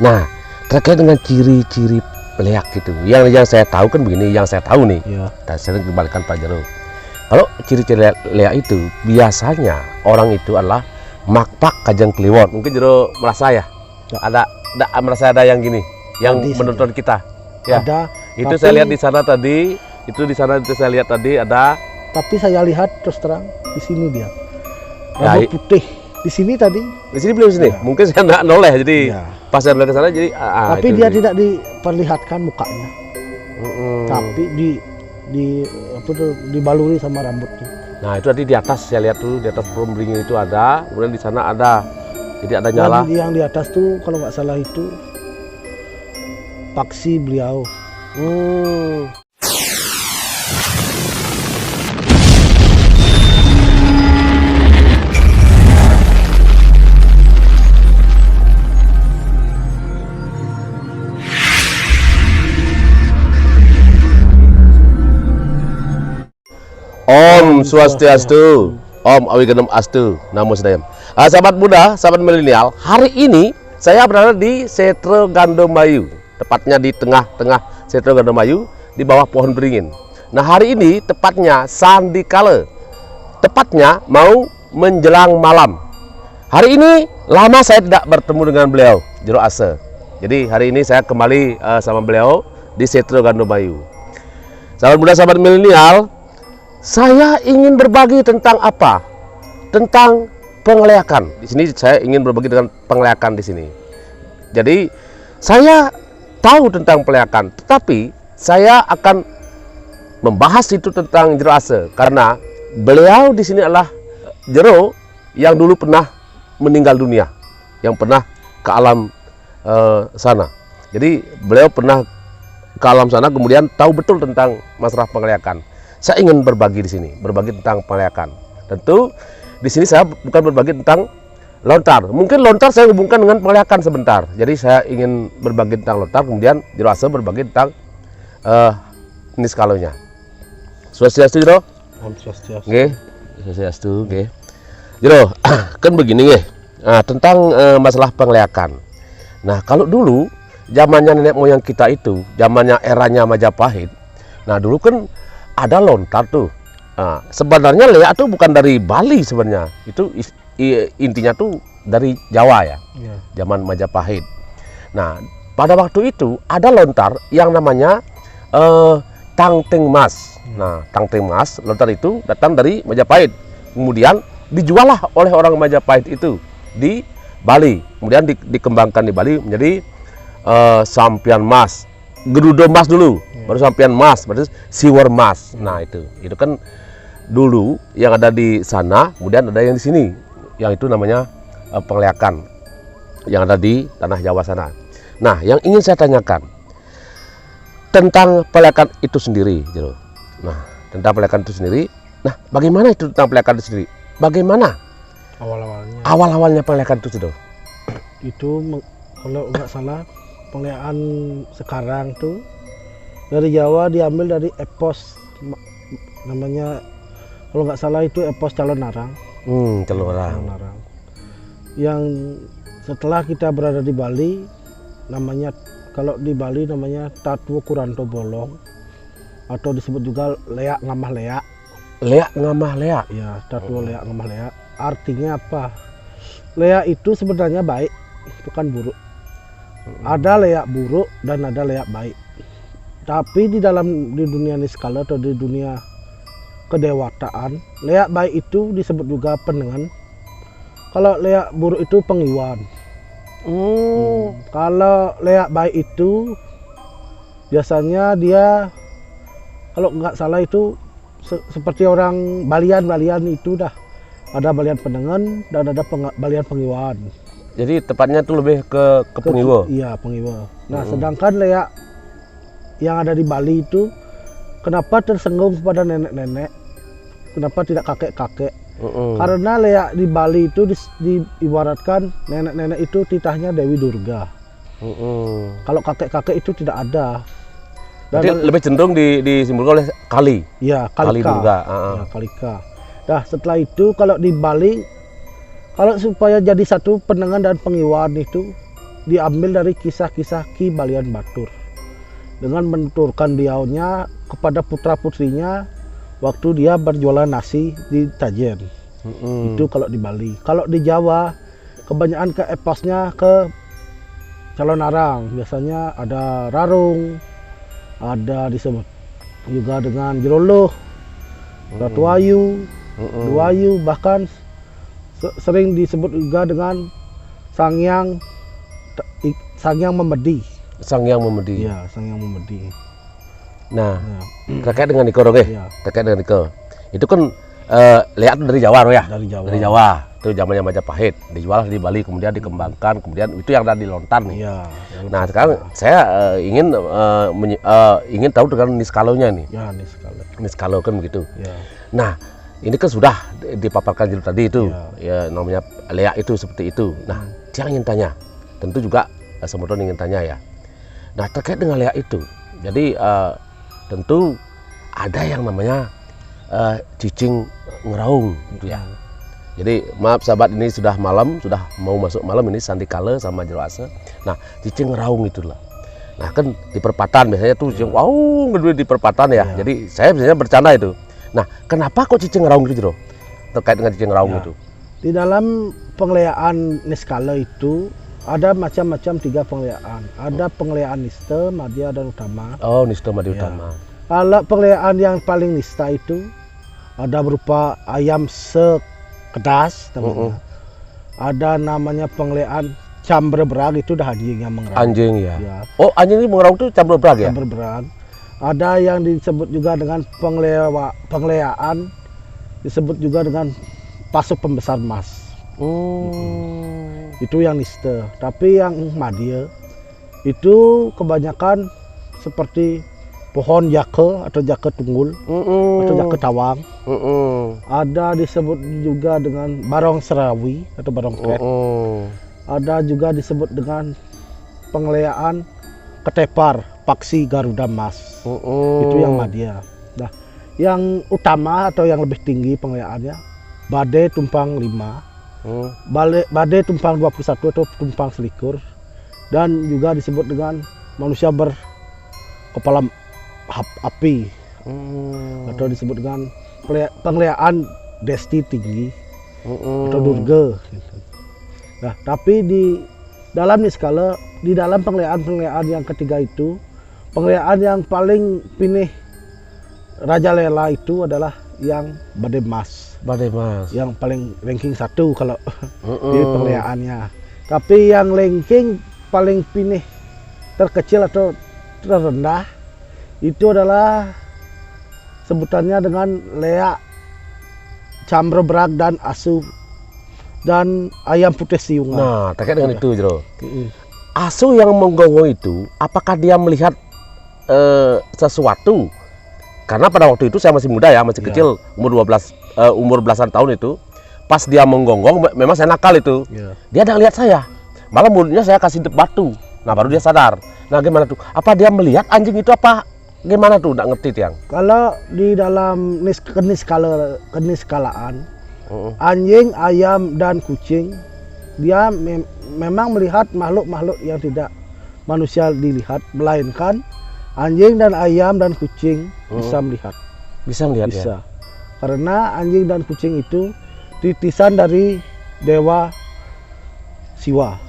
Nah, terkait dengan ciri-ciri leak gitu, yang saya tahu kan begini, yang saya tahu nih, dan saya kembalikan Pak Jero. Kalau ciri-ciri leak itu biasanya orang itu adalah makpak kajang kliwon. Mungkin Jero merasa ya, merasa ada yang gini, yang menonton kita. Ya, ada. Itu saya lihat di sana tadi, saya lihat tadi ada. Tapi saya lihat terus terang di sini dia, rambut putih. Di sini tadi. Di sini belum sini. Ya. Mungkin saya nggak noleh, jadi pas saya ke sana jadi. Tapi dia tidak diperlihatkan mukanya. Tapi dibaluri sama rambutnya. Nah itu tadi di atas saya lihat tuh, di atas pohon beringin itu ada, kemudian di sana ada. Jadi ada nyala. Dan yang di atas tuh kalau nggak salah itu paksi beliau. Om Swastiastu, Om Awigenum Astu, Namo Buddhaya. Sahabat muda, sahabat milenial, hari ini saya berada di Setro Gandomayu, tepatnya di tengah-tengah Setro Gandomayu, di bawah pohon beringin. Nah hari ini tepatnya sandikala, tepatnya mau menjelang malam. Hari ini lama saya tidak bertemu dengan beliau, Jero Ase. Jadi hari ini saya kembali sama beliau di Setro Gandomayu. Sahabat muda, sahabat milenial, saya ingin berbagi tentang apa? Tentang pengeleakan. Di sini saya ingin berbagi dengan pengeleakan di sini. Jadi saya tahu tentang pengeleakan, tetapi saya akan membahas itu tentang Jero Ase karena beliau di sini adalah Jero yang dulu pernah meninggal dunia, yang pernah ke alam sana. Jadi beliau pernah ke alam sana, kemudian tahu betul tentang masalah pengeleakan. Saya ingin berbagi di sini, berbagi tentang pengeleakan. Tentu di sini saya bukan berbagi tentang lontar. Mungkin lontar saya hubungkan dengan pengeleakan sebentar. Jadi saya ingin berbagi tentang lontar, kemudian Jero Ase berbagi tentang niskalonya. Swastiastu Jero. Om Swastiastu. Nggih, Swastiastu nggih. Jero, kan begini nggih. Nah, tentang masalah pengeleakan. Nah, kalau dulu zamannya nenek moyang kita itu, zamannya eranya Majapahit. Nah, dulu kan ada lontar tuh. Nah, sebenarnya leak tuh bukan dari Bali sebenarnya. Itu intinya tuh dari Jawa ya. Zaman Majapahit. Nah, pada waktu itu ada lontar yang namanya Tangting Mas. Nah, Tangting Mas, lontar itu datang dari Majapahit. Kemudian dijuallah oleh orang Majapahit itu di Bali. Kemudian dikembangkan di Bali menjadi Sampian Mas. Gerudo Mas dulu, baru Sampian Mas, baru Siwer Mas. Nah itu kan dulu yang ada di sana, kemudian ada yang di sini, yang itu namanya pengeleakan yang ada di tanah Jawa sana. Nah yang ingin saya tanyakan tentang pengeleakan itu sendiri, Jero. Nah tentang pengeleakan itu sendiri, nah bagaimana itu tentang pengeleakan itu sendiri? Bagaimana awal-awalnya pengeleakan itu, Jero? Itu kalau nggak salah pengeleakan sekarang tuh dari Jawa diambil dari epos namanya, kalau nggak salah itu epos Calon Narang. Calon Narang. Yang setelah kita berada di Bali namanya, kalau di Bali namanya Tatuo Kuranto Bolong atau disebut juga leak ngamah leak. Leak ngamah leak. Ya, Tatuo leak ngamah leak. Artinya apa? Leak itu sebenarnya baik, bukan buruk. Ada leak buruk dan ada leak baik. Tapi di dunia niskala atau di dunia kedewataan, leak baik itu disebut juga penengan. Kalau leak buruk itu pengiwan. Kalau leak baik itu biasanya dia, kalau nggak salah itu seperti orang balian itu dah. Ada balian penengan dan ada balian pengiwan. Jadi tepatnya itu lebih ke pengiwa. Iya, pengiwa. Nah, sedangkan leak yang ada di Bali itu kenapa tersenggung kepada nenek-nenek? Kenapa tidak kakek-kakek? Karena leak di Bali itu diibaratkan nenek-nenek itu titahnya Dewi Durga. Kalau kakek-kakek itu tidak ada. Dan lebih cenderung disimbolkan oleh Kali. Iya, Kali Durga. Ya, Kalika. Nah, setelah itu kalau di Bali, kalau supaya jadi satu penengan dan pengiwan itu diambil dari kisah-kisah Ki Balian Batur dengan menuturkan diaunya kepada putra-putrinya waktu dia berjualan nasi di Tajen. Itu kalau di Bali. Kalau di Jawa kebanyakan ke eposnya ke Calonarang, biasanya ada Rarung, ada disebut juga dengan Jeroloh, Ratuayu, Duayu, bahkan sering disebut juga dengan Sangyang Memedi. Sangyang Memedi. Ya, Sangyang Memedi. Nah, Ya. terkait dengan Niko dong Ya. terkait dengan Niko. Itu kan lihat dari Jawa ya. Dari Jawa. Dari Jawa. Itu zamannya Majapahit, dijual di Bali, kemudian dikembangkan, kemudian itu yang ada di Lontar nih. Iya. Nah, sekarang saya ingin tahu dengan niskalonya nih. Ya, ini sekali. Niskalo kan begitu. Ya. Nah, ini kan sudah dipaparkan Jero tadi itu, Ya. ya namanya leak itu seperti itu. Nah, saya ingin tanya, tentu juga Semodon ingin tanya ya. Nah, terkait dengan leak itu, jadi tentu ada yang namanya cicing ngeraung gitu ya. Jadi maaf sahabat, ini sudah malam, sudah mau masuk malam, ini Sandi Kale sama Jero Ase. Nah, cicing ngeraung itulah. Nah, kan di perempatan biasanya tuh cicing wow gede di perempatan ya. Jadi saya biasanya bercanda itu. Nah, kenapa kok cicing ngeraung gitu, Jero? Terkait dengan cicing ngeraung itu. Di dalam pengleyaan niskala itu ada macam-macam 3 pengleyaan. Ada pengleyaan nista, madya, dan utama. Oh, nista madya Ya. utama. Kalau pengleyaan yang paling nista itu ada berupa ayam sekedas namanya. Ada namanya pengleyaan camberberag, itu dah anjing yang mengerang. Anjing ya. Ya. Oh, anjing ini mengerang itu camberberag ya? Camberberag. Ada yang disebut juga dengan pengleyaan disebut juga dengan pasu pembesar emas. Itu yang nista. Tapi yang madya itu kebanyakan seperti pohon jaka atau jaka tunggul atau jaka tawang. Ada disebut juga dengan barong serawi atau barong kret. Ada juga disebut dengan pengleyaan ketepar paksi Garuda Mas. Itu yang madya. Nah, yang utama atau yang lebih tinggi pengleyaannya badai tumpang 5. Badai tumpang 21 atau tumpang selikur, dan juga disebut dengan manusia berkepala api atau disebut dengan pengleyaan desti tinggi atau durga gitu. Nah, tapi di dalam niskala, di dalam pengleyaan yang ketiga itu, pengleyaan yang paling pinih Raja Lela itu adalah yang badai emas. Badai emas. Yang paling ranking 1 kalau di pengleyaannya. Tapi yang ranking paling pinih terkecil atau terendah itu adalah sebutannya dengan leak camberberag dan asu dan ayam putih siungan. Nah, terkait dengan itu, Jero. Asu yang menggonggong itu, apakah dia melihat sesuatu? Karena pada waktu itu saya masih muda ya, masih kecil, umur belasan tahun itu. Pas dia menggonggong, memang saya nakal itu. Dia ada lihat saya. Malah mulutnya saya kasih batu. Nah, baru dia sadar. Nah, gimana tuh? Apa dia melihat anjing itu apa? Gimana tuh? Nggak ngerti, Tiang. Kalau di dalam keniskalaan, anjing, ayam, dan kucing, dia memang melihat makhluk-makhluk yang tidak manusia dilihat, melainkan anjing dan ayam dan kucing bisa melihat. Bisa melihat Bisa. ya? Karena anjing dan kucing itu titisan dari Dewa Siwa.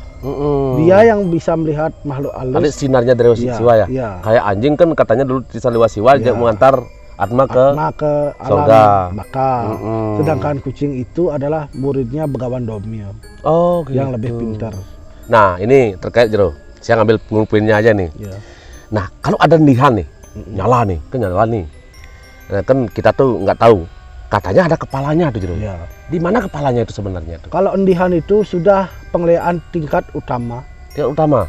Dia yang bisa melihat makhluk Ada halus. sinarnya dari Iya, Siwa ya? iya. Kayak anjing kan katanya dulu titisan Dewa Siwa, dia mengantar Atma ke alam surga. baka. Sedangkan kucing itu adalah muridnya Begawan Domio Oh, gitu. yang lebih pintar. Nah, ini terkait, Jero. Saya ngambil pengupinnya aja nih. Ya. Nah, kalau ada nihan nih, nyala nih, kan nyala nih. Nah, kan kita tuh nggak tahu. Katanya ada kepalanya tuh, Jero. Ya. Di mana kepalanya itu sebenarnya tuh? Kalau endihan itu sudah pengleyaan tingkat utama, Yang utama,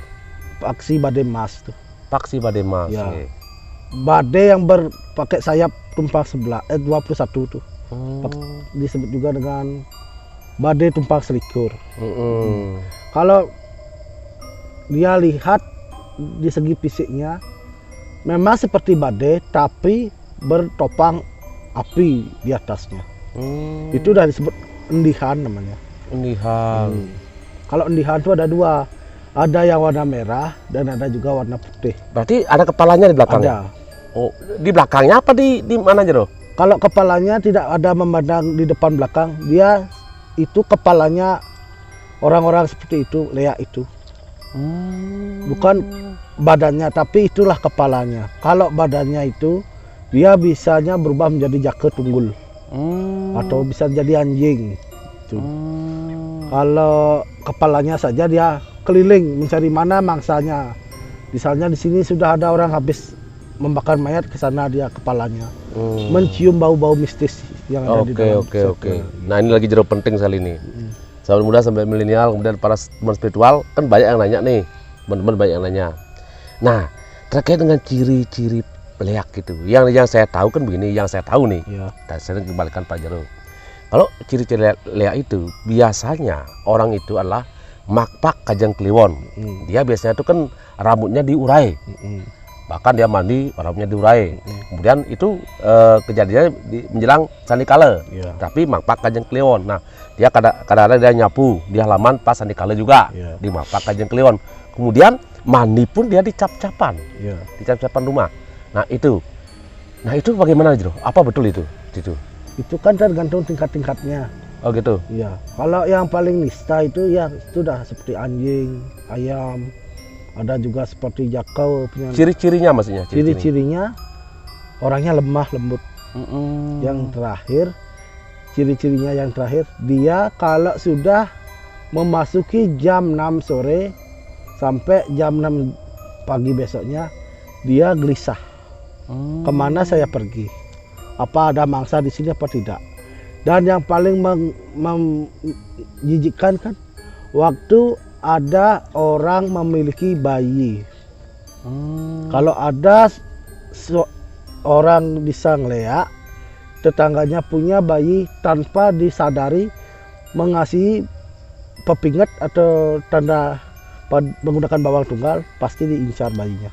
paksi badai emas tuh. paksi badai emas. Ya. Oke. Badai yang berpakai sayap tumpang 21 tuh. Disebut juga dengan badai tumpang selikur. Kalau dia lihat di segi fisiknya memang seperti badai tapi bertopang api di atasnya. Itu udah disebut endihan namanya. Undihan. Kalau endihan itu ada 2. Ada yang warna merah dan ada juga warna putih. Berarti ada kepalanya di belakang. Ada. Oh, di belakangnya apa di mana aja, Bro? Kalau kepalanya tidak ada memandang di depan belakang, dia itu kepalanya orang-orang seperti itu, leak itu. Bukan badannya, tapi itulah kepalanya. Kalau badannya itu, dia bisanya berubah menjadi jaka tunggul. Atau bisa jadi anjing. Itu. Kalau kepalanya saja dia keliling mencari mana mangsanya. Misalnya di sini sudah ada orang habis membakar mayat, ke sana dia kepalanya. Mencium bau-bau mistis yang ada di dalam. Oke. Nah, ini lagi jero penting sekali ini. Sahabat muda sampai milenial, kemudian para teman spiritual, kan banyak yang nanya nih. Teman-teman banyak yang nanya. Nah, terkait dengan ciri-ciri leak gitu. Yang saya tahu kan begini, yang saya tahu nih. Ya. Dan saya kembalikan Pak Jero. Kalau ciri-ciri leak itu biasanya orang itu adalah makpak kajang kliwon. Dia biasanya itu kan rambutnya diurai. Bahkan dia mandi rambutnya diurai. Kemudian itu kejadiannya menjelang sandikala. Ya. Tapi makpak kajang kliwon. Nah, dia kadang-kadang dia nyapu di halaman pas sandikala juga. Ya. Di makpak kajang kliwon. Kemudian mandi pun dia dicap-capan. Ya. Dicap-capan rumah. Nah, itu bagaimana, Bro? Apa betul itu? Itu kan tergantung tingkat-tingkatnya. Oh gitu. Iya. Kalau yang paling nista itu ya sudah seperti anjing, ayam, ada juga seperti jakau. Ciri-cirinya maksudnya? Ciri-cirinya orangnya lemah lembut. Yang terakhir, ciri-cirinya yang terakhir, dia kalau sudah memasuki jam 6 sore sampai jam 6 pagi besoknya, dia gelisah. Kemana saya pergi? Apa ada mangsa di sini apa tidak? Dan yang paling menjijikkan kan, waktu ada orang memiliki bayi. Kalau ada orang bisa ngeleak, tetangganya punya bayi tanpa disadari, mengasihi pepinget atau tanda menggunakan bawang tunggal, pasti diincar bayinya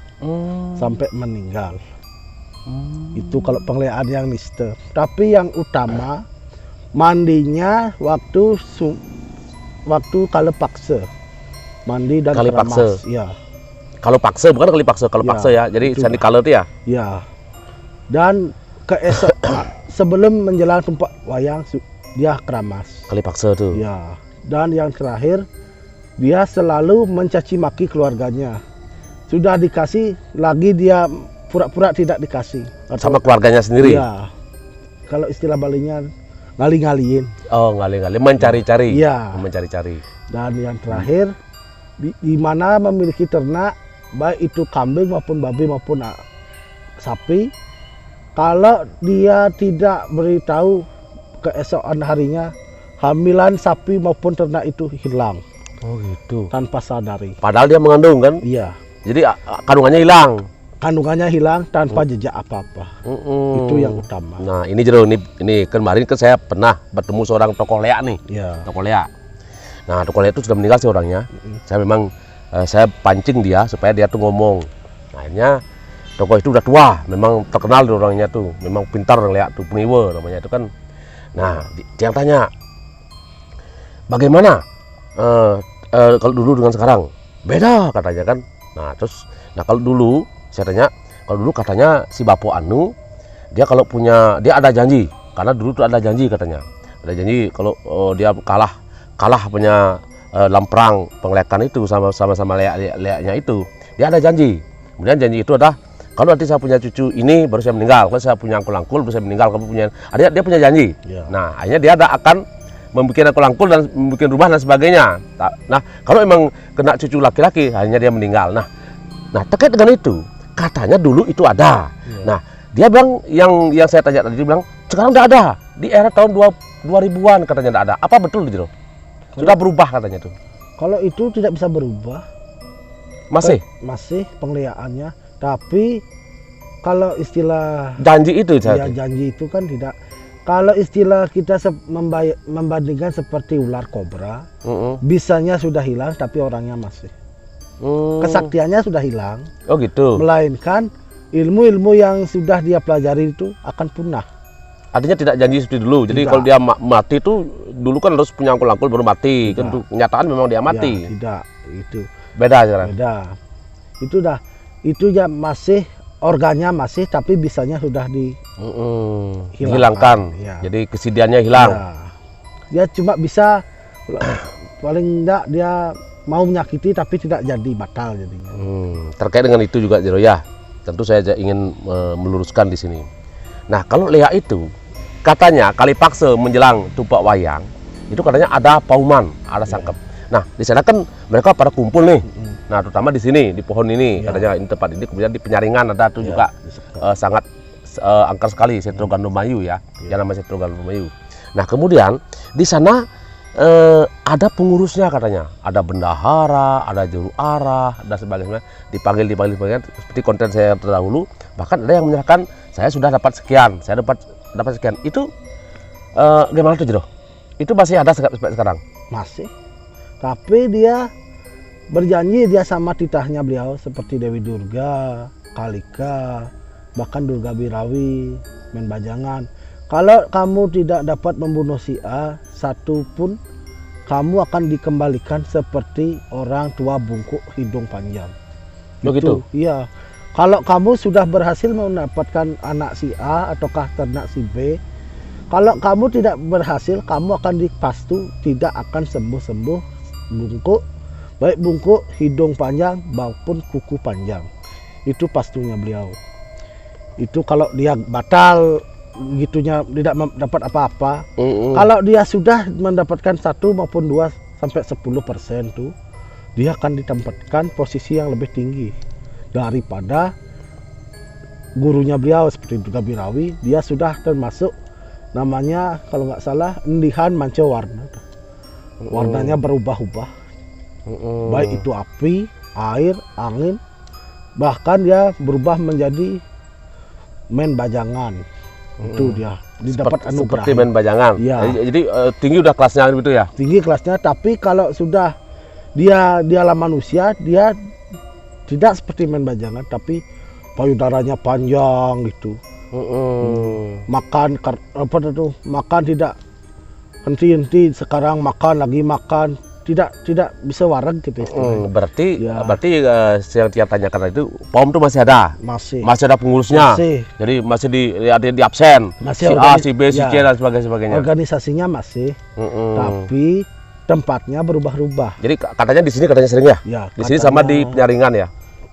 sampai meninggal. Itu kalau pengleaan yang niste. Tapi yang utama mandinya waktu kalau paksa. Mandi dan kali keramas. paksa. Ya. Kalau paksa bukan kali paksa, kalau Ya, paksa ya. Jadi itulah. sandikala itu ya. Ya. Dan keesok sebelum menjelang tumpak wayang dia keramas. Kali paksa tuh. Ya. Dan yang terakhir, dia selalu mencaci maki keluarganya. Sudah dikasih lagi dia pura-pura tidak dikasih. Sama keluarganya sendiri. Iya. Kalau istilah Balinya ngali-ngaliin. Oh, ngali-ngali, mencari-cari. Iya. Mencari-cari. Dan yang terakhir, di mana memiliki ternak, baik itu kambing maupun babi maupun sapi, kalau dia tidak beritahu keesokan harinya, hamilan sapi maupun ternak itu hilang Oh gitu. tanpa sadari. Padahal dia mengandung kan? Iya. Jadi kandungannya hilang. Kandungannya hilang tanpa jejak apa-apa. Itu yang utama. Nah, ini Jero, ini kemarin kan saya pernah bertemu seorang tokoh leak nih. Iya. Tokoh leak. Nah, tokoh leak itu sudah meninggal sih orangnya. Saya memang saya pancing dia supaya dia tuh ngomong. Nah, akhirnya tokoh itu udah tua, memang terkenal di orangnya tuh, memang pintar orang leak tuh, peniwe namanya itu kan. Nah, dia tanya, bagaimana kalau dulu dengan sekarang? Beda katanya kan. Nah, kalau dulu saya tanya, kalau dulu katanya si Bapo Anu, dia kalau punya, dia ada janji, karena dulu tuh ada janji katanya. Ada janji kalau dia kalah punya dalam perang pengleakan itu sama leaknya itu, dia ada janji. Kemudian janji itu adalah kalau nanti saya punya cucu ini baru saya meninggal, kalau saya punya angkul-angkul baru saya meninggal, kamu punya, dia punya janji. Ya. Nah, akhirnya dia akan membuat angkul-angkul dan membuat rumah dan sebagainya. Nah, kalau emang kena cucu laki-laki, akhirnya dia meninggal. Nah, terkait dengan itu, katanya dulu itu ada. Ya. Nah, dia bilang yang saya tanya tadi, dia bilang sekarang tidak ada. Di era tahun 2000-an katanya tidak ada. Apa betul gitu? Sudah berubah katanya tuh. Kalau itu tidak bisa berubah. Masih penglihatannya, tapi kalau istilah janji itu ya janji itu kan tidak. Kalau istilah kita membandingkan seperti ular kobra, bisanya sudah hilang tapi orangnya masih. Kesaktiannya sudah hilang. Oh gitu. Melainkan ilmu-ilmu yang sudah dia pelajari itu akan punah. Artinya tidak janji seperti dulu. Jadi Tidak. kalau dia mati itu dulu kan harus punya angkul-angkul baru mati. Kan tuh kenyataan memang dia mati. Ya, tidak itu. Beda sekarang. Beda. Itu ya masih organnya masih, tapi bisanya sudah Dihilangkan. Ya. Jadi kesidiannya hilang. Ya. Dia cuma bisa paling enggak dia mau menyakiti tapi tidak jadi, batal jadinya. Terkait dengan itu juga Jero ya. Tentu saya ingin meluruskan di sini. Nah, kalau Lea itu katanya kali paksa menjelang tumpak wayang, itu katanya ada pauman, ada sangkep. Nah, di sana kan mereka pada kumpul nih. Nah, terutama di sini, di pohon ini, katanya ini tempat ini. Kemudian di Penyaringan ada tuh juga sangat angker sekali Setro Gandomayu ya, yang namanya Setro Gandomayu. Nah, kemudian di sana ada pengurusnya katanya, ada bendahara, ada juru arah, dan sebagainya. Dipanggil seperti konten saya terdahulu. Bahkan ada yang menyerahkan, saya sudah dapat sekian, saya dapat sekian. Itu gimana tuh Jero? Itu masih ada sampai sekarang? Masih. Tapi dia berjanji dia sama titahnya beliau seperti Dewi Durga, Kalika, bahkan Durga Birawi, Menbajangan. Kalau kamu tidak dapat membunuh si A satu pun, kamu akan dikembalikan seperti orang tua bungkuk hidung panjang. Begitu? Iya. Kalau kamu sudah berhasil mendapatkan anak si A ataukah ternak si B, kalau kamu tidak berhasil, kamu akan dipastu tidak akan sembuh-sembuh bungkuk, baik bungkuk, hidung panjang maupun kuku panjang. Itu pastunya beliau. Itu kalau dia batal gitunya tidak dapat apa-apa. Kalau dia sudah mendapatkan 1 maupun 2 sampai 10% tuh, dia akan ditempatkan posisi yang lebih tinggi daripada gurunya beliau seperti Durga Birawi. Dia sudah termasuk namanya kalau nggak salah Endihan Manca Warna. Warnanya berubah-ubah. Baik itu api, air, angin, bahkan dia berubah menjadi Menbajangan. Itu dia didapat anugerah. Seperti Menbajangan. Ya. Jadi tinggi udah kelasnya gitu ya. Tinggi kelasnya, tapi kalau sudah dialah manusia, dia tidak seperti Menbajangan, tapi payudaranya panjang gitu. Makan makan tidak henti-henti, sekarang makan lagi makan, tidak bisa wareg gitu. Berarti yang dia tanyakan itu POM itu masih ada, masih ada pengurusnya, jadi masih di absen, masih si A, si B, si C dan sebagainya. Organisasinya masih, tapi tempatnya berubah-ubah. Jadi katanya di sini katanya sering ya? Ya, di sini sama di Penyaringan ya?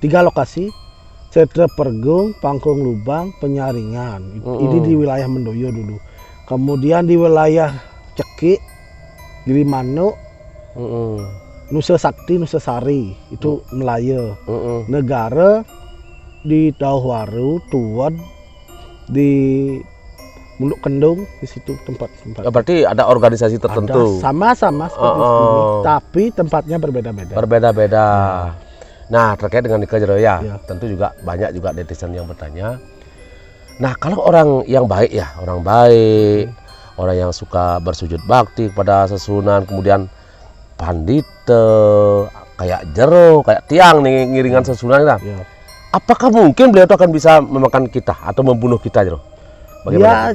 3 lokasi, Setre Pergung, Pangkung Lubang, Penyaringan. Ini di wilayah Mendoyo dulu. Kemudian di wilayah Cekik, Gilimanuk, Nusa Sakti, Nusa Sari, itu Melayu. Negara di Dauhwaru, Tuwon, di Munduk Kendung, di situ tempat-tempat. Berarti ada organisasi tertentu. Ada, sama-sama seperti ini, tapi tempatnya berbeda-beda. Berbeda-beda. Nah, terkait dengan nikah Jero ya, tentu juga banyak juga netizen yang bertanya. Nah, kalau orang yang baik ya, orang baik, orang yang suka bersujud bakti kepada sesunan, kemudian pandita, kayak Jero, kayak Tiang nih ngiringan sesunan kita. Apakah mungkin beliau itu akan bisa memakan kita atau membunuh kita, Jero? Bagaimana? Ya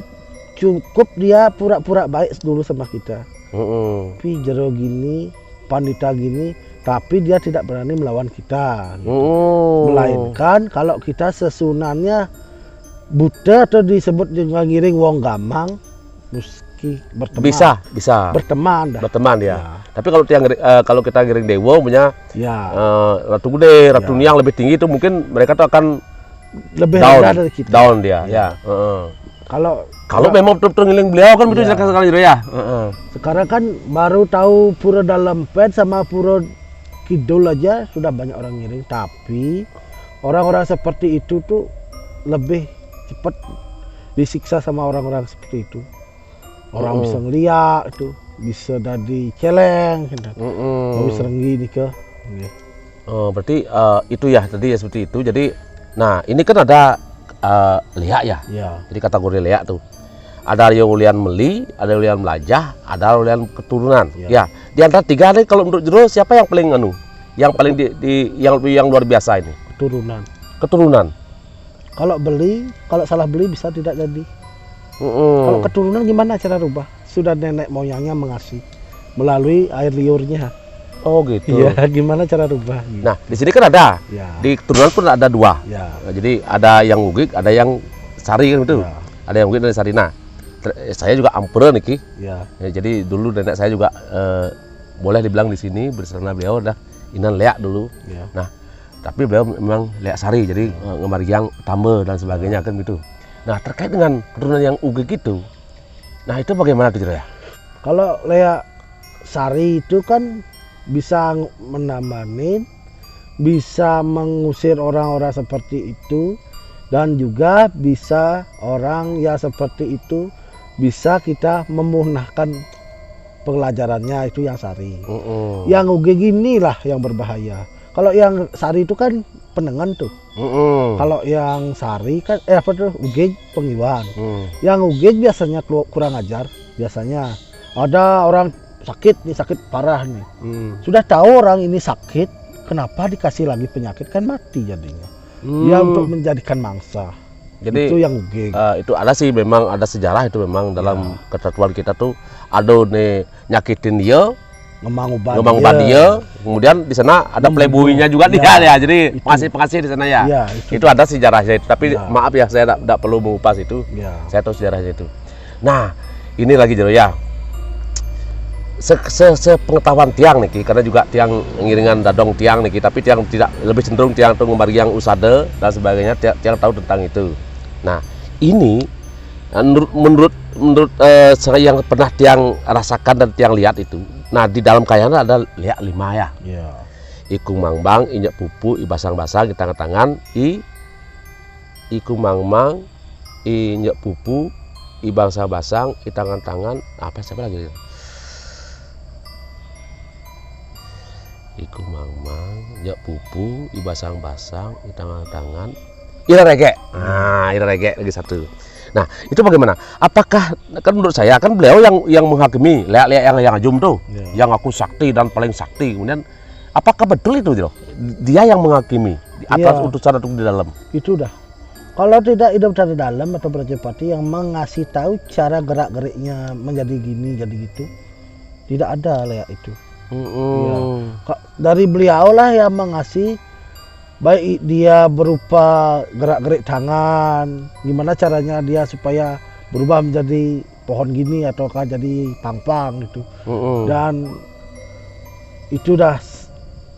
cukup dia pura-pura baik dulu sama kita. Tapi Jero gini, pandita gini, tapi dia tidak berani melawan kita. Gitu. Melainkan kalau kita sesunannya buta atau disebut dengan ngiring wong gamang, meski berteman. Bisa. Berteman ya. Tapi kalau kita ngiring dewa punya Ratu Gede, Ratu Niang lebih tinggi itu mungkin mereka tuh akan lebih down dari kita. Down dia. Kalau memang betul-betul ngiling beliau kan betul sekali ya. Sekarang kan baru tahu Pura Dalam Pet sama Pura Kidul aja sudah banyak orang ngiring, tapi orang-orang seperti itu tuh lebih cepat disiksa sama orang-orang seperti itu. Orang bisa ngeliat itu, bisa dari celeng, bisa serenggi nih ke. Berarti itu ya tadi ya seperti itu. Jadi, nah ini kan ada Lea ya. Jadi kategori Lea tuh. Ada ulian meli, ada ulian melajah, ada ulian keturunan. Ya. Di antara 3 ini kalau menurut Jero siapa yang paling yang paling yang luar biasa ini? Keturunan. Kalau salah beli bisa tidak jadi. Kalau keturunan gimana cara rubah? Sudah nenek moyangnya mengasih melalui air liurnya. Oh gitu. Iya, gimana cara rubah? Gitu. Nah, di sini kan ada. Ya. Di keturunan pun ada 2. Ya. Nah, jadi ada yang Ugik, ada yang Sari kan gitu. Ya. Ada yang Ugik dan Sari. Nah, saya juga ampere nih Ki. Ya. Ya, jadi dulu nenek saya juga boleh dibilang di sini bersama beliau udah Inan Leak dulu. Ya. Nah, tapi beliau memang Leak Sari, jadi Ngemarigiang Tame dan sebagainya kan gitu. Nah, terkait dengan keturunan yang Ugik itu, nah itu bagaimana tuh ya? Kalau Leak Sari itu kan bisa menamanin, bisa mengusir orang-orang seperti itu, dan juga bisa orang yang seperti itu bisa kita memusnahkan pelajarannya, itu yang Sari. Yang Ugik inilah yang berbahaya. Kalau yang Sari itu kan penengan tuh. Kalau yang Sari kan Ugik pengiwan. Yang Ugik biasanya kurang ajar. Biasanya ada orang sakit nih, sakit parah nih. Sudah tahu orang ini sakit, kenapa dikasih lagi penyakit, kan mati jadinya. Dia untuk menjadikan mangsa. Jadi itu yang Ugik. Itu ada sih, memang ada sejarah itu memang dalam ketentuan kita tuh ada nih nyakitin dia, ngemang obat dia, kemudian di sana ada playboynya juga dia ya, jadi pengasih di sana ya. Itu ada sejarahnya itu, tapi maaf ya saya tidak perlu mengupas itu. Saya tahu sejarahnya itu. Nah, ini lagi Jero ya. Sepengetahuan tiang nih Ki, karena juga tiang ngiringan dadong tiang nih Ki, tapi tiang tidak lebih cenderung tiang tuh Ngemarigiang usade dan sebagainya, tiang tahu tentang itu. Nah, ini menurut saya yang pernah tiang rasakan dan tiang lihat itu. Nah, di dalam kayangan ada Leak 5 ya. Ikung mangbang, injak pupu, ibasang-basang, di tangan-tangan, ikung mangmang, injak pupu, ibasang-basang, di tangan-tangan, apa siapa lagi? Iku mangmang, injak pupu, ibasang-basang, di tangan-tangan, ira rege. Nah, ira rege lagi satu. Nah, itu bagaimana? Apakah kan menurut saya kan beliau yang menghakimi Leak-leak yang ajum tuh, yang aku sakti dan paling sakti. Kemudian apakah betul itu Jero? Dia yang menghakimi di atas utusan atau di dalam? Itu dah. Kalau tidak hidup dari dalam atau Brajapati yang mengasih tahu cara gerak-geriknya menjadi gini, jadi gitu. Tidak ada Leak itu. Dari beliau lah yang mengasih, baik dia berupa gerak-gerik tangan, gimana caranya dia supaya berubah menjadi pohon gini ataukah jadi pang-pang gitu. Dan itu dah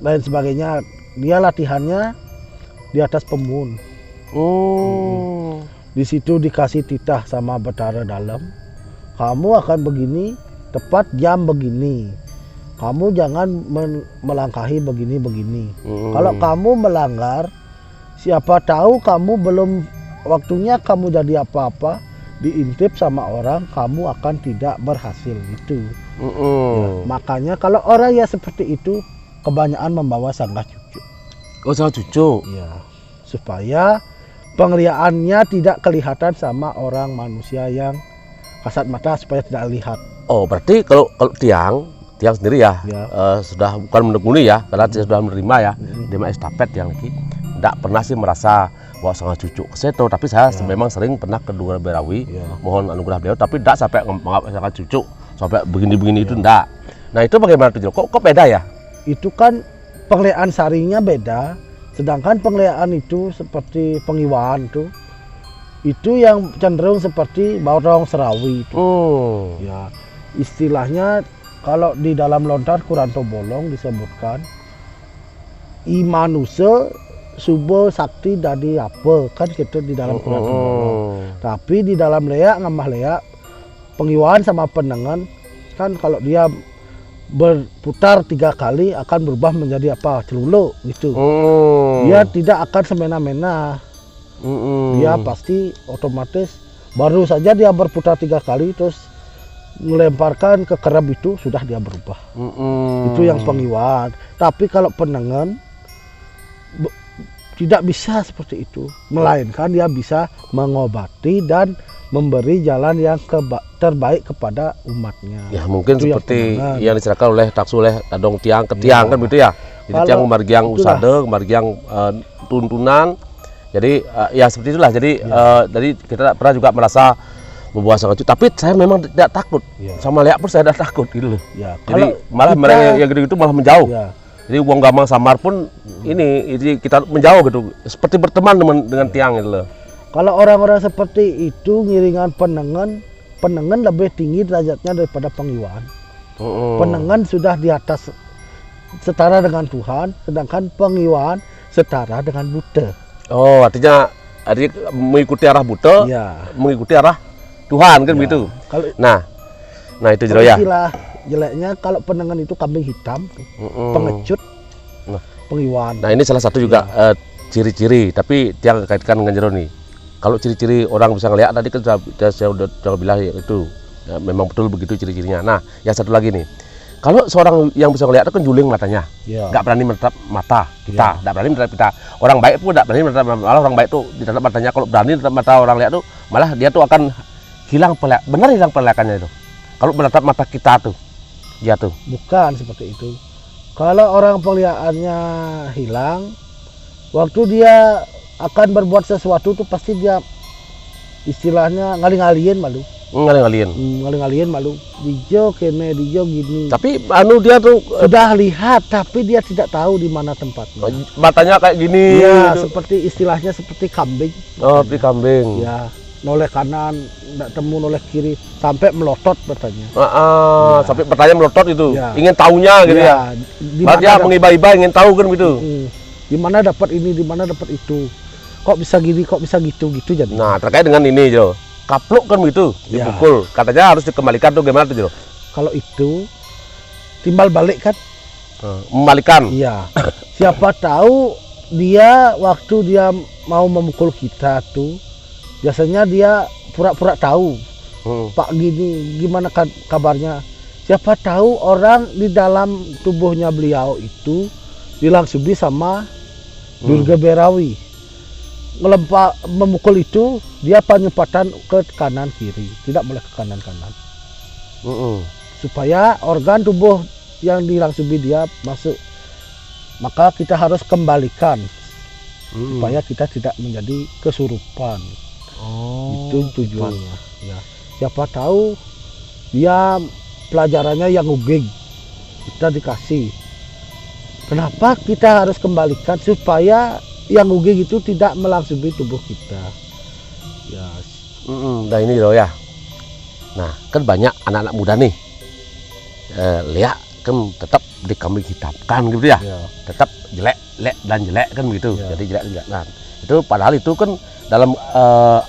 lain sebagainya. Dia latihannya di atas pembun. Di situ dikasih titah sama Betara dalam, kamu akan begini tepat jam begini. Kamu jangan melangkahi begini-begini. Kalau kamu melanggar, siapa tahu kamu belum waktunya kamu jadi apa-apa, diintip sama orang, kamu akan tidak berhasil itu. Makanya kalau orang yang seperti itu, kebanyakan membawa sanggah cucu. Oh, sanggah cucu? Ya, supaya penglihatannya tidak kelihatan sama orang manusia yang kasat mata, supaya tidak lihat. Oh, berarti kalau tiang sendiri ya, sudah bukan menekuni ya, karena sudah menerima ya, dia estafet yang lagi tidak pernah sih merasa bahwa sangat cucu keseto, tapi saya memang sering pernah ke Dungan Berawi, mohon anugerah beliau, tapi tidak sampai menganggap sangat cucu sampai begini-begini itu enggak. Nah, itu bagaimana tuh? Kok beda ya? Itu kan penglihatan Sarinya beda, sedangkan penglihatan itu seperti pengiwan tuh, itu yang cenderung seperti Borong Serawi itu. Ya, istilahnya kalau di dalam lontar Kuranto Bolong disebutkan imanusa subuh sakti dari apa kan gitu di dalam Kuranto Bolong. Tapi di dalam Leak ngambah Leak pengiwan sama penengan kan kalau dia berputar 3 kali akan berubah menjadi apa, celuluk gitu. Dia tidak akan semena-mena. Dia pasti otomatis baru saja dia berputar 3 kali terus melemparkan ke kerab itu sudah dia berubah. Itu yang pengiwan. Tapi kalau penengan tidak bisa seperti itu, melainkan dia bisa mengobati dan memberi jalan yang terbaik kepada umatnya. Ya mungkin itu seperti yang diserahkan oleh taksu oleh dadong tiang ke tiang kan begitu ya. Jadi tiang Ngemarigiang usade, Ngemarigiang tuntunan. Jadi ya seperti itulah. Jadi jadi kita pernah juga merasa membawa sang cucu. Tapi saya memang tidak takut. Ya. Sama leak pun saya tidak takut gitu loh. Ya, Jadi kalau malah kita- mereka yang gitu-gitu malah menjauh. Ya, Jadi Wong Gamang Samar pun ini kita menjauh gitu. Seperti berteman dengan tiang gitu loh. kalau orang-orang seperti itu ngiringan penengan lebih tinggi derajatnya daripada pengiwan. Penengan sudah di atas setara dengan Tuhan, sedangkan pengiwan setara dengan Buddha. Oh, artinya mengikuti arah Buddha, Ya. mengikuti arah Tuhan kan begitu. Kalau Nah itu Jero ya. istilah jeleknya kalau penengan itu kambing hitam, pengecut, Nah. pengiwan. Nah ini salah satu juga ciri-ciri, tapi dia kaitkan dengan Jero nih. Kalau ciri-ciri orang bisa ngelihat tadi kan saya udah bilang ya, itu ya, memang betul begitu ciri-cirinya. Nah yang satu lagi nih, kalau seorang yang bisa ngelihat itu kan juling matanya, Ya. nggak berani menatap mata kita, nggak berani menatap kita. Orang baik pun nggak berani menatap, malah orang baik tuh ditatap matanya. Kalau berani menatap mata orang lihat tuh, malah dia tuh akan hilang penglihatannya itu. Kalau menatap mata kita tuh, dia tuh. Bukan seperti itu. Kalau orang penglihatannya hilang, waktu dia akan berbuat sesuatu tuh pasti dia istilahnya ngaling-ngalien malu. Ngalih-ngalihin. Ngaling-ngalien malu. Dijo kene, dijo gini. Tapi dia tuh Sudah lihat tapi dia tidak tahu di mana tempatnya. matanya kayak gini. Ya, gitu. seperti istilahnya seperti kambing. Oh, seperti kambing. Ya, noleh kanan, tidak temu noleh kiri, sampai melotot bertanya. Sampai pertanyaan melotot itu, Ya. ingin tahunya gitu ya. Di Berarti ya mana mengiba-iba ingin tahu kan gitu. di mana dapat ini, di mana dapat itu. Kok bisa gini, kok bisa gitu jadi. Nah, terkait dengan ini, Jo. Kapluk kan begitu, Ya. dipukul. Katanya harus dikembalikan tuh gimana tuh, Jo? Kalau itu timbal balik kan? Membalikan. Iya. Siapa tahu dia waktu dia mau memukul kita tuh biasanya dia pura-pura tahu. Pak gini, gimana kabarnya? Siapa tahu orang di dalam tubuhnya beliau itu dilangsubi sama Durga Berawi. Memukul itu dia penyempatan ke kanan kiri, tidak boleh ke kanan. Supaya organ tubuh yang dilangsubi dia masuk. Maka kita harus kembalikan supaya kita tidak menjadi kesurupan. Itu tujuannya. Ya. Siapa tahu dia pelajarannya yang ugeng, kita dikasih. Kenapa kita harus kembalikan supaya yang ugeng itu tidak melangsubi tubuh kita. Ya. Nah ini loh ya. Nah kan banyak anak-anak muda nih, lihat kan tetap dikambing hitamkan gitu ya. Tetap jelek kan begitu. Ya. Jadi jelek. Nah itu padahal itu kan dalam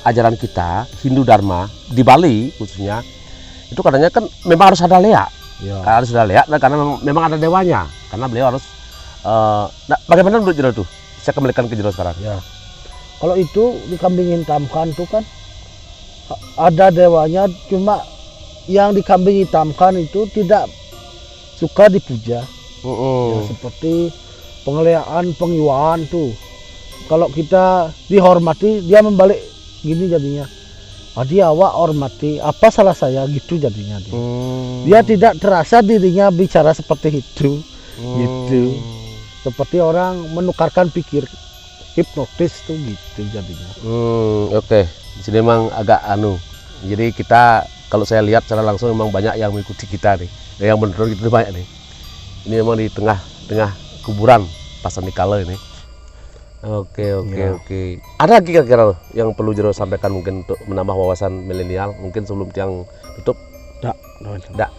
ajaran kita Hindu Dharma di Bali khususnya itu katanya kan memang harus ada leak. Ya. Harus ada leak karena memang ada dewanya. Karena beliau harus nah, bagaimana menurut Jero tuh? Saya kembalikan ke Jero sekarang. Ya. Kalau itu dikambing hitamkan tuh kan ada dewanya, cuma yang dikambing hitamkan itu tidak suka dipuja. Ya, seperti pengeliaan pengiwaan tuh. Kalau kita dihormati, dia membalik gini jadinya. Dia awak hormati, apa salah saya gitu jadinya dia. Dia tidak terasa dirinya bicara seperti itu. Gitu. Seperti orang menukarkan pikir, hipnotis tuh gitu jadinya. Oke. Di sini memang agak Jadi kita kalau saya lihat secara langsung memang banyak yang mengikuti kita nih. Yang menonton kita banyak nih. Ini memang di tengah kuburan Pasar Nikala ini. Oke. Ada lagi kira-kira yang perlu Jero sampaikan mungkin untuk menambah wawasan milenial mungkin sebelum tiang tutup? Tidak.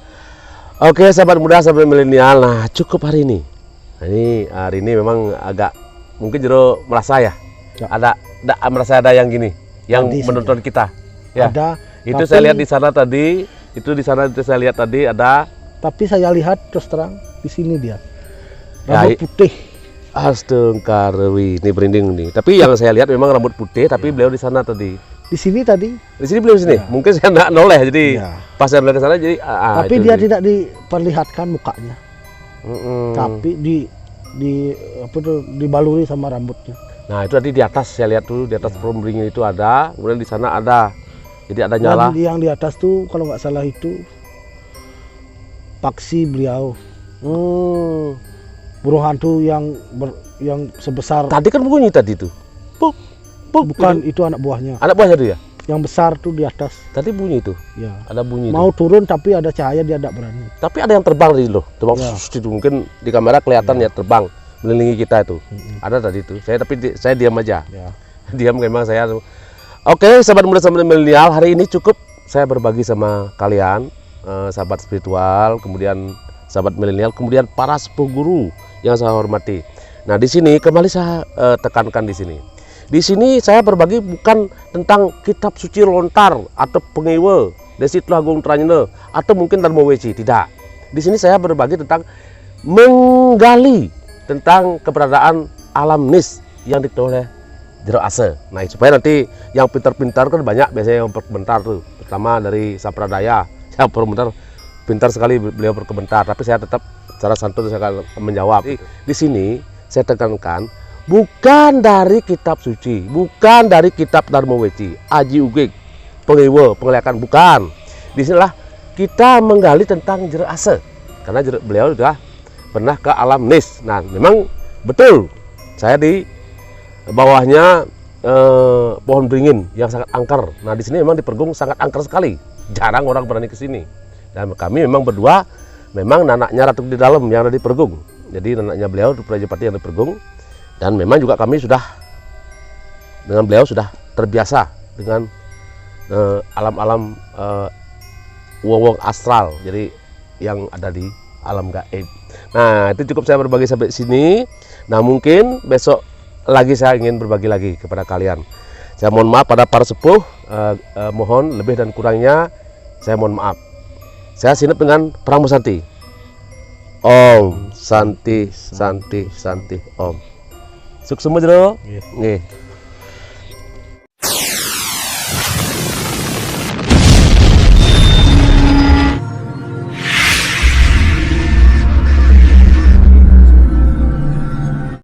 Oke, sahabat muda, sahabat milenial. Nah, cukup hari ini. Nah, hari ini memang agak mungkin Jero merasa ya. Merasa ada yang gini, yang Tadi menonton kita. Ya. Ada. Itu Tapi- saya lihat di sana tadi. Itu di sana saya lihat tadi ada. Tapi saya lihat terus terang di sini dia. Ya, Rambut putih. Astagfirullahaladzim, ini berinding nih. Tapi yang saya lihat memang rambut putih, tapi beliau di sana tadi. Di sini tadi. Di sini beliau di sini. Ya. Mungkin saya nggak noleh, jadi Ya. pas saya beliau ke sana jadi. Tapi itu dia nih. tidak diperlihatkan mukanya. Tapi dibaluri sama rambutnya. Nah itu tadi di atas saya lihat tuh di atas pohon beringin itu ada, kemudian di sana ada. Jadi ada nyala. Dan yang di atas tuh kalau nggak salah itu paksi beliau. Burung hantu yang sebesar. Tadi kan bunyi tadi tuh. Bukan itu anak buahnya. Anak buahnya tuh ya. yang besar tuh di atas. Tadi bunyi tuh, Ya. ada bunyi. Mau turun tapi ada cahaya dia tidak berani. Tapi ada yang terbang tadi loh, terbang Ya. itu mungkin di kamera kelihatan ya terbang mengelilingi kita itu. Ada tadi itu. Saya diam aja. Ya. Diam memang saya. Oke, sahabat muda sahabat milenial, hari ini cukup saya berbagi sama kalian, sahabat spiritual, kemudian sahabat milenial, kemudian para sepuh guru yang saya hormati. Nah, di sini kembali saya tekankan di sini. Di sini saya berbagi bukan tentang kitab suci lontar atau pengewe, Desit Agung Tranyana atau mungkin Dharma Weci, tidak. Di sini saya berbagi tentang menggali tentang keberadaan alam nis yang dikelola oleh Jero Ase. Nah, supaya nanti yang pintar-pintar kan banyak biasanya yang berkomentar tuh, pertama dari Sapradaya, yang berkomentar pintar sekali beliau berkomentar, tapi saya tetap secara santun saya akan menjawab. Di sini saya tekankan bukan dari kitab suci, bukan dari kitab Dharma Weci, Aji Ugik, Pengewe, Pengeliakan, bukan. Di sinilah kita menggali tentang Jero Ase, karena beliau sudah pernah ke alam nis. Nah, memang betul saya di bawahnya pohon beringin yang sangat angker. Nah, di sini memang di Pergung sangat angker sekali, jarang orang berani ke sini. Dan kami memang berdua, memang nanaknya Ratu di dalam yang ada di Pergung. Jadi nanaknya beliau Prajapati yang di Pergung. Dan memang juga kami sudah dengan beliau sudah terbiasa dengan alam-alam wong-wong astral, jadi yang ada di alam gaib. Nah, itu cukup saya berbagi sampai sini. Nah, mungkin besok lagi saya ingin berbagi lagi kepada kalian. Saya mohon maaf pada para sepuh, mohon lebih dan kurangnya saya mohon maaf. Saya sinep dengan Pramu Santi. Om Santi Santi Santi Om. Sukses semua Jero. Iya. Nggih.